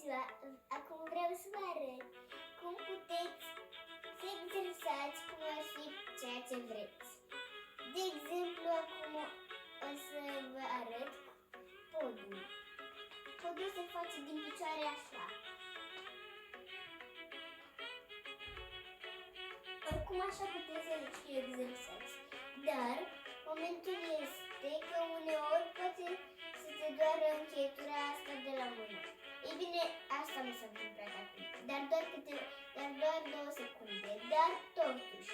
ziua! Acum vreau să vă arăt cum puteți să exersați cunoaște ceea ce vreți. De exemplu, acum o să vă arăt podul. Podul se face din picioare așa. Oricum așa puteți să exersați. Dar momentul este că uneori poate să te doară încheietura asta de la mână. Ei bine, asta mi s-a întâmplat acum. Dar doar 2 secunde. Dar totuși.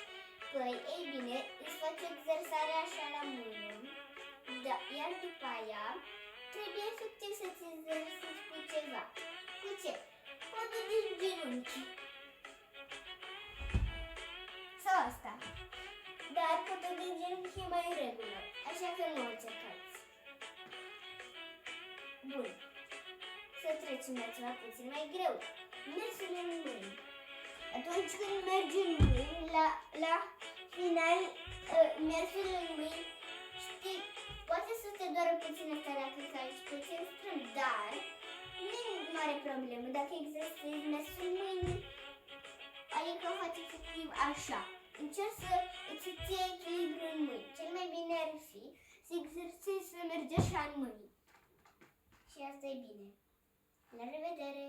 Păi, ei bine, îți faci exersarea așa la mână. Da, iar după aia trebuie efectiv să-ți exersezi cu ceva. Cu ce? Podul din genunchi. Sau asta. Dar podul din genunchi e mai regulă. Așa că nu o încercați. Bun. Să trecem la ceva puțin mai greu. Mersul în mâini. Atunci când mergi în mâini, la final, mersul în mâini, știi, poate să te doară puțin asta dacă faci puțin strâmb, dar nu e mare problemă dacă exersezi mersul în mâini, adică o faci efectiv așa. Încerci să îți ții echilibru în mâini. Cel mai bine ar fi să exersezi să mergi așa în mâini. Și asta e bine. La revedere!